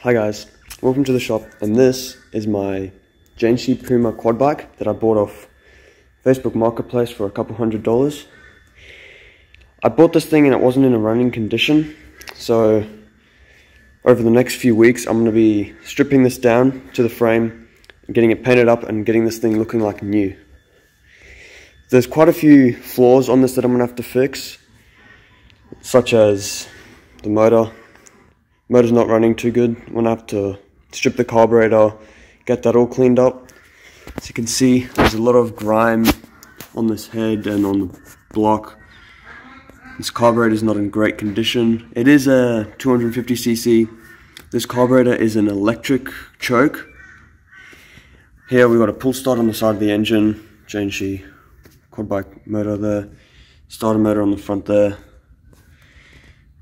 Hi guys, welcome to the shop, and this is my Jianshe Puma quad bike that I bought off Facebook Marketplace for a couple $100. I bought this thing and it wasn't in a running condition, so over the next few weeks I'm going to be stripping this down to the frame, getting it painted up and getting this thing looking like new. There's quite a few flaws on this that I'm going to have to fix, such as the motor. Motor's not running too good. I'm going to have to strip the carburetor, get that all cleaned up. As you can see, there's a lot of grime on this head and on the block. This carburetor is not in great condition. It is a 250cc. This carburetor is an electric choke. Here we've got a pull start on the side of the engine, Jianshe quad bike motor there, starter motor on the front there.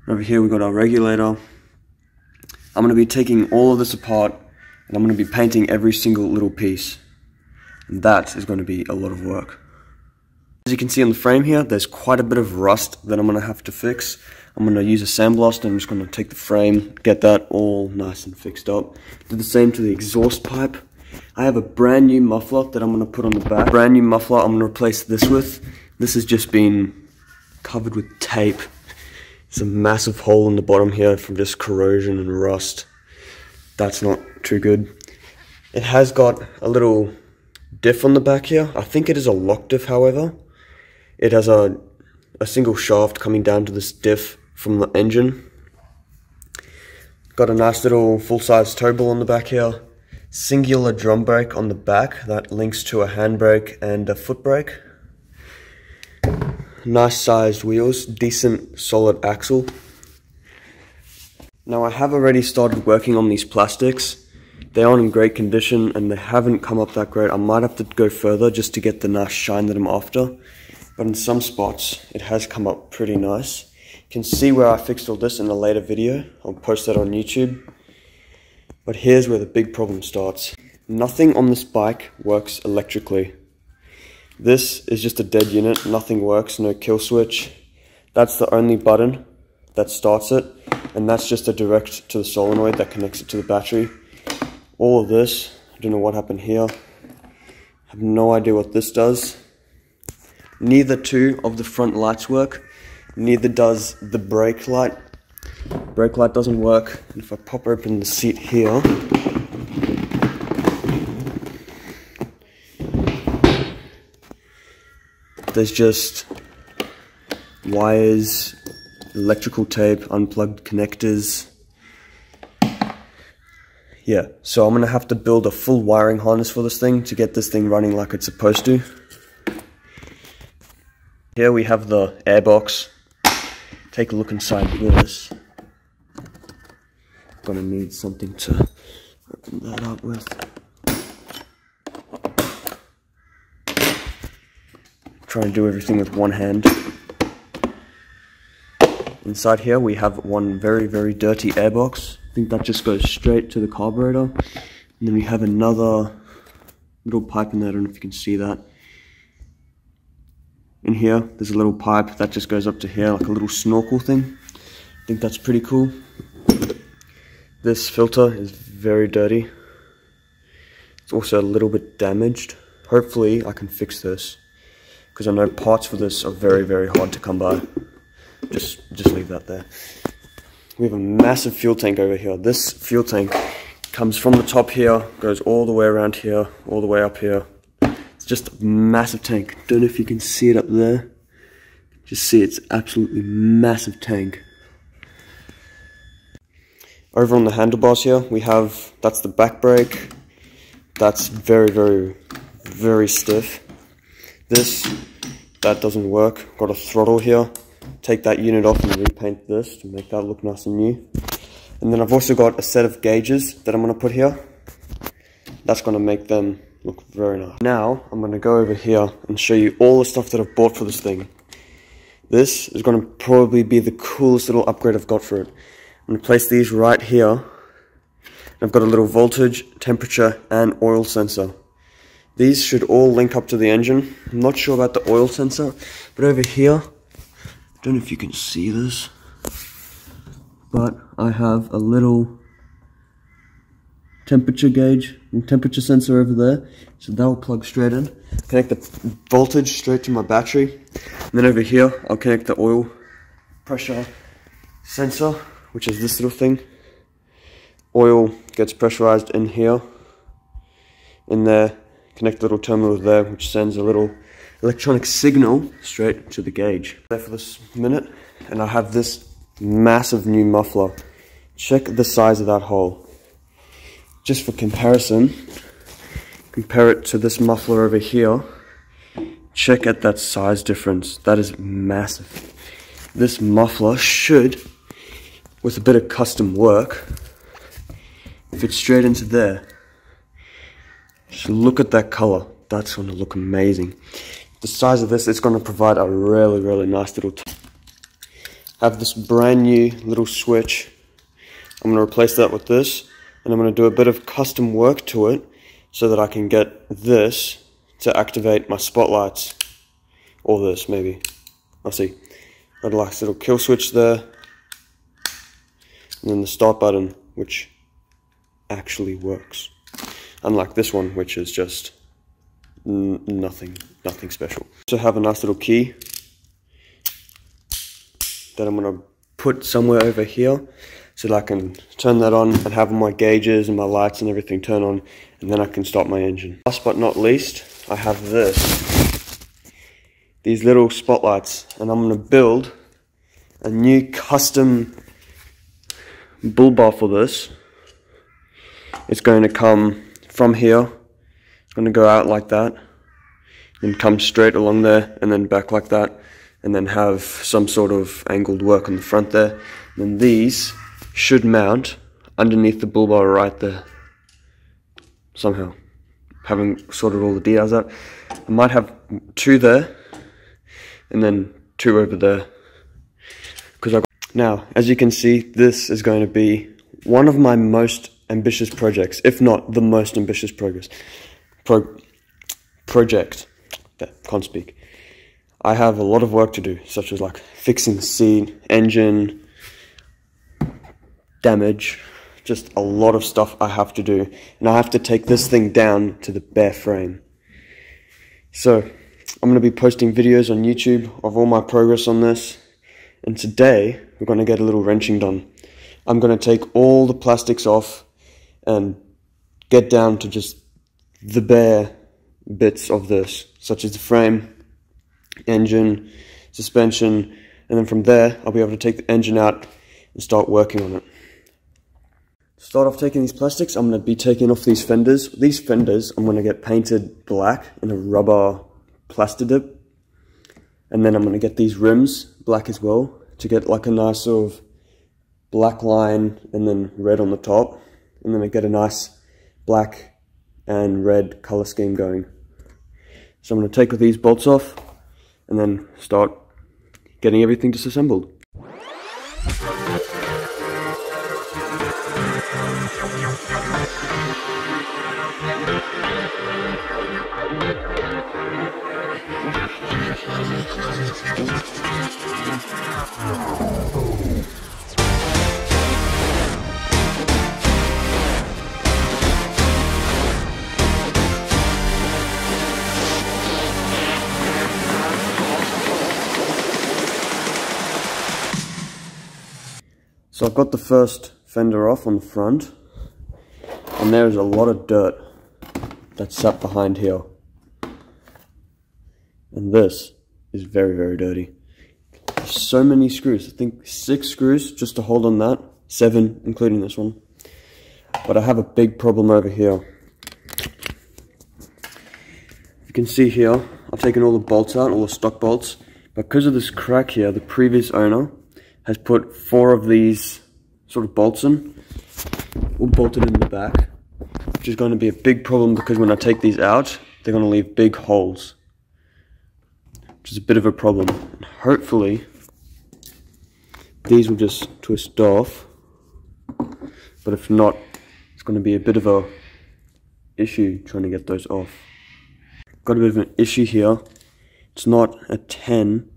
Over here we've got our regulator. I'm going to be taking all of this apart and I'm going to be painting every single little piece. And that is going to be a lot of work. As you can see on the frame here, there's quite a bit of rust that I'm going to have to fix. I'm going to use a sandblast and I'm just going to take the frame, get that all nice and fixed up. Do the same to the exhaust pipe. I have a brand new muffler that I'm going to put on the back. Brand new muffler I'm going to replace this with. This has just been covered with tape. There's a massive hole in the bottom here from just corrosion and rust. That's not too good. It has got a little diff on the back here. I think it is a lock diff, however. It has a single shaft coming down to this diff from the engine. Got a nice little full-size toe ball on the back here. Singular drum brake on the back that links to a handbrake and a foot brake. Nice sized wheels, decent solid axle. Now I have already started working on these plastics. They aren't in great condition and they haven't come up that great. I might have to go further just to get the nice shine that I'm after. But in some spots it has come up pretty nice. You can see where I fixed all this in a later video. I'll post that on YouTube. But here's where the big problem starts. Nothing on this bike works electrically. This is just a dead unit, nothing works, no kill switch. That's the only button that starts it, and that's just a direct to the solenoid that connects it to the battery. All of this, I don't know what happened here. I have no idea what this does. Neither two of the front lights work, neither does the brake light. Brake light doesn't work, and if I pop open the seat here, there's just wires, electrical tape, unplugged connectors. Yeah, so I'm going to have to build a full wiring harness for this thing to get this thing running like it's supposed to. Here we have the airbox. Take a look inside this. Gonna need something to open that up with. Try and do everything with one hand. Inside here we have one very, very dirty airbox. I think that just goes straight to the carburetor. And then we have another little pipe in there, I don't know if you can see that. In here, there's a little pipe that just goes up to here, like a little snorkel thing. I think that's pretty cool. This filter is very dirty. It's also a little bit damaged. Hopefully I can fix this, because I know parts for this are very, very hard to come by. Just leave that there. We have a massive fuel tank over here. This fuel tank comes from the top here, goes all the way around here, all the way up here. It's just a massive tank. Don't know if you can see it up there. Just see it's absolutely massive tank. Over on the handlebars here, we have, that's the back brake. That's very, very, very stiff. That doesn't work. Got a throttle here. Take that unit off and repaint this to make that look nice and new. And then I've also got a set of gauges that I'm going to put here. That's going to make them look very nice. Now, I'm going to go over here and show you all the stuff that I've bought for this thing. This is going to probably be the coolest little upgrade I've got for it. I'm going to place these right here. I've got a little voltage, temperature, and oil sensor. These should all link up to the engine. I'm not sure about the oil sensor, but over here, I don't know if you can see this, but I have a little temperature gauge and temperature sensor over there, so that will plug straight in. Connect the voltage straight to my battery, and then over here I'll connect the oil pressure sensor, which is this little thing. Oil gets pressurized in here, in there. Connect the little terminal there, which sends a little electronic signal straight to the gauge. There for this minute, and I have this massive new muffler. Check the size of that hole. Just for comparison, compare it to this muffler over here. Check at that size difference. That is massive. This muffler should, with a bit of custom work, fit straight into there. Just look at that color. That's going to look amazing. The size of this, it's going to provide a really nice little have this brand new little switch. I'm going to replace that with this, and I'm going to do a bit of custom work to it so that I can get this to activate my spotlights, or this maybe. I'll see. Got a nice little kill switch there, and then the start button, which actually works, unlike this one, which is just nothing special. Also have a nice little key that I'm going to put somewhere over here so that I can turn that on and have my gauges and my lights and everything turn on, and then I can start my engine. Last but not least, I have these little spotlights, and I'm going to build a new custom bull bar for this. It's going to come from here, it's going to go out like that, then come straight along there, and then back like that, and then have some sort of angled work on the front there. And then these should mount underneath the bull bar right there. Somehow. Haven't sorted all the details out. I might have 2 there, and then 2 over there. Now, as you can see, this is going to be one of my most ambitious projects, if not the most ambitious project. Can't speak. I have a lot of work to do, such as like fixing the seat, engine, damage, just a lot of stuff I have to do, and I have to take this thing down to the bare frame. So, I'm going to be posting videos on YouTube of all my progress on this, and today we're going to get a little wrenching done. I'm going to take all the plastics off and get down to just the bare bits of this, such as the frame, engine, suspension, and then from there I'll be able to take the engine out and start working on it. To start off taking these plastics, I'm going to be taking off these fenders. These fenders I'm going to get painted black in a rubber plaster dip, and then I'm going to get these rims black as well to get like a nice sort of black line and then red on the top, and then I get a nice black and red color scheme going. So I'm going to take these bolts off and then start getting everything disassembled. So I've got the first fender off on the front, and there's a lot of dirt that's sat behind here. And this is very dirty. There's so many screws, I think 6 screws just to hold on that, 7 including this one. But I have a big problem over here. You can see here, I've taken all the bolts out, all the stock bolts. Because of this crack here, the previous owner has put 4 of these sort of bolts in, all bolted in the back, which is going to be a big problem because when I take these out, they're going to leave big holes, which is a bit of a problem. And hopefully, these will just twist off, but if not, it's going to be a bit of a issue trying to get those off. Got a bit of an issue here. It's not a 10.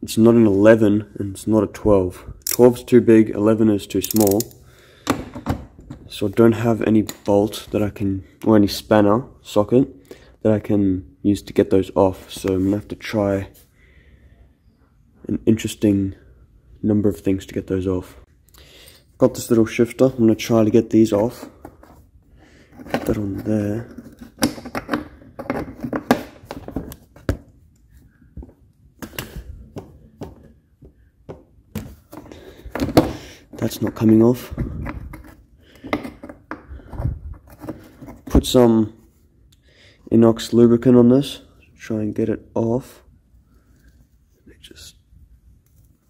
It's not an 11, and it's not a 12. 12 is too big, 11 is too small. so I don't have any bolt that I can, or any spanner socket that I can use to get those off. So I'm gonna have to try an interesting number of things to get those off. Got this little shifter. I'm gonna try to get these off. Put that on there. That's not coming off. Put some inox lubricant on this, try and get it off. They just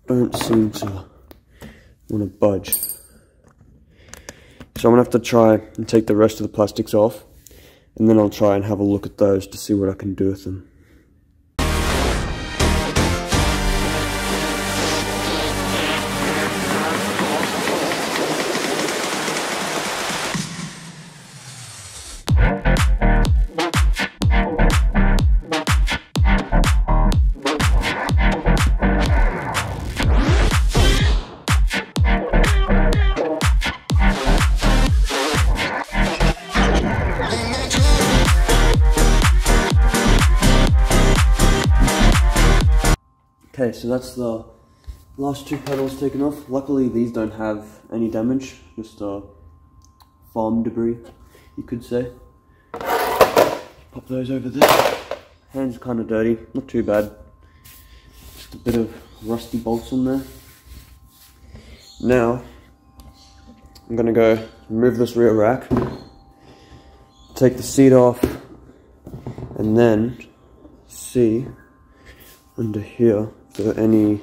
don't seem to want to budge. So I'm gonna have to try and take the rest of the plastics off, and then I'll try and have a look at those to see what I can do with them. Okay, so that's the last two pedals taken off. Luckily these don't have any damage, just farm debris, you could say. Pop those over there. Hands are kind of dirty, not too bad. Just a bit of rusty bolts on there. Now, I'm gonna go remove this rear rack, take the seat off, and then see under here if there are any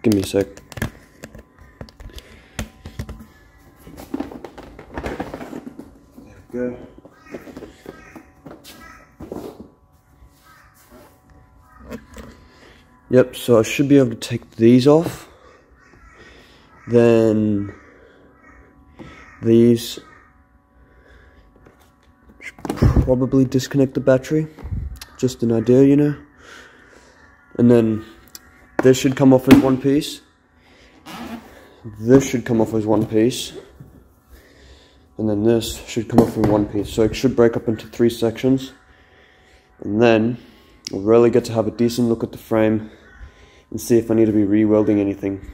give me a sec. There we go. Yep, so I should be able to take these off. Then these should probably disconnect the battery. Just an idea, you know. And then this should come off as one piece. This should come off as one piece. And then this should come off in one piece. So it should break up into 3 sections. And then I'll really get to have a decent look at the frame and see if I need to be re-welding anything.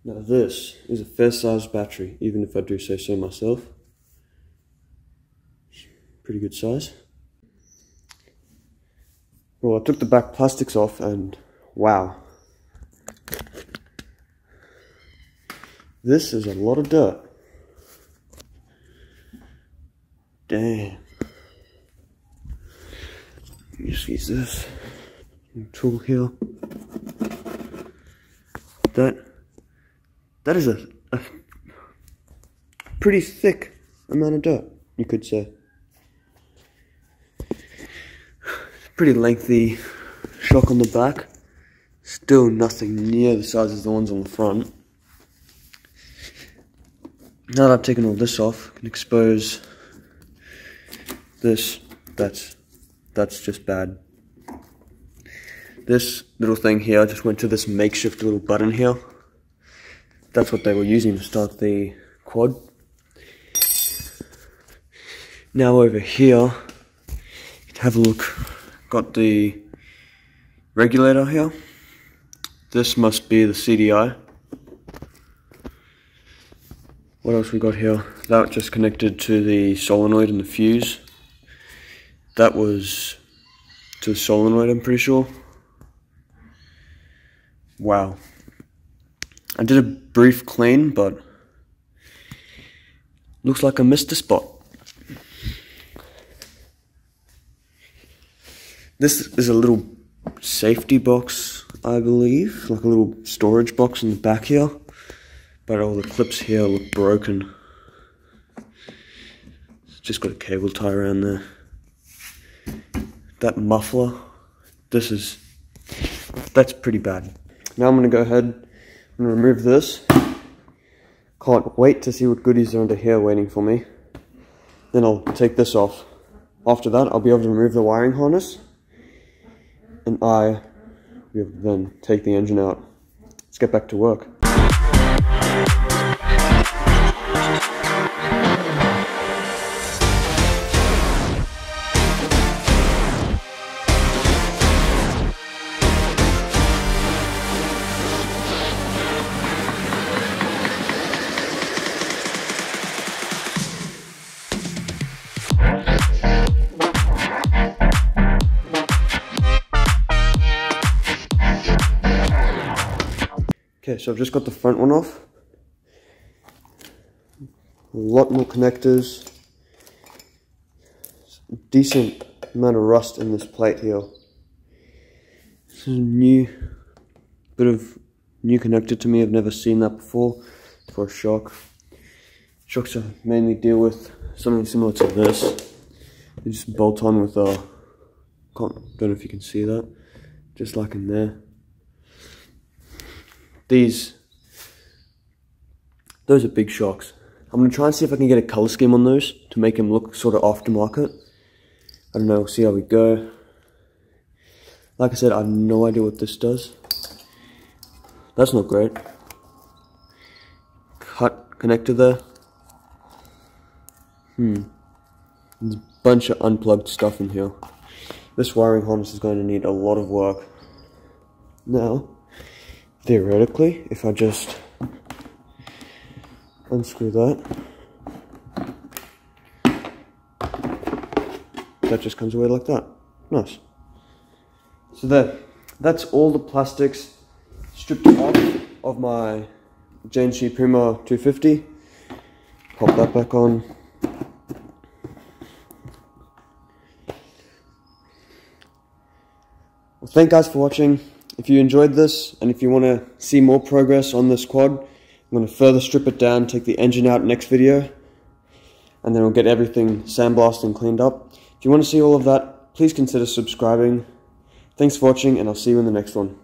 Now this is a fair sized battery, even if I do say so myself. Pretty good size. Well, I took the back plastics off and wow. This is a lot of dirt. Damn. Let me just use this tool here. That is a pretty thick amount of dirt, you could say. Pretty lengthy shock on the back. Still nothing near the size of the ones on the front. Now that I've taken all this off, I can expose this. That's just bad. This little thing here just went to this makeshift little button here. That's what they were using to start the quad. Now over here, you can have a look. Got the regulator here. This must be the CDI. What else we got here? That just connected to the solenoid and the fuse. That was to the solenoid, I'm pretty sure. Wow. I did a brief clean, but looks like I missed a spot. This is a little safety box, I believe, like a little storage box in the back here, but all the clips here look broken. It's just got a cable tie around there. That muffler, that's pretty bad. Now I'm gonna go ahead and remove this. Can't wait to see what goodies are under here waiting for me. Then I'll take this off. After that, I'll be able to remove the wiring harness, and I will then take the engine out. Let's get back to work. Okay, so I've just got the front one off. A lot more connectors. Decent amount of rust in this plate here. This is a bit of new connector to me. I've never seen that before for a shock. Shocks I mainly deal with something similar to this. They just bolt on with a, don't know if you can see that, just like in there. Those are big shocks. I'm going to try and see if I can get a color scheme on those to make them look sort of aftermarket. I don't know, we'll see how we go. Like I said, I have no idea what this does. That's not great. Cut connector there. There's a bunch of unplugged stuff in here. This wiring harness is going to need a lot of work. Now, theoretically, if I just unscrew that, that just comes away like that. Nice. So that's all the plastics stripped off of my Jianshe Puma 250. Pop that back on. Well, thank you guys for watching. If you enjoyed this, and if you want to see more progress on this quad, I'm going to further strip it down, take the engine out next video, and then we'll get everything sandblasted and cleaned up. If you want to see all of that, please consider subscribing. Thanks for watching, and I'll see you in the next one.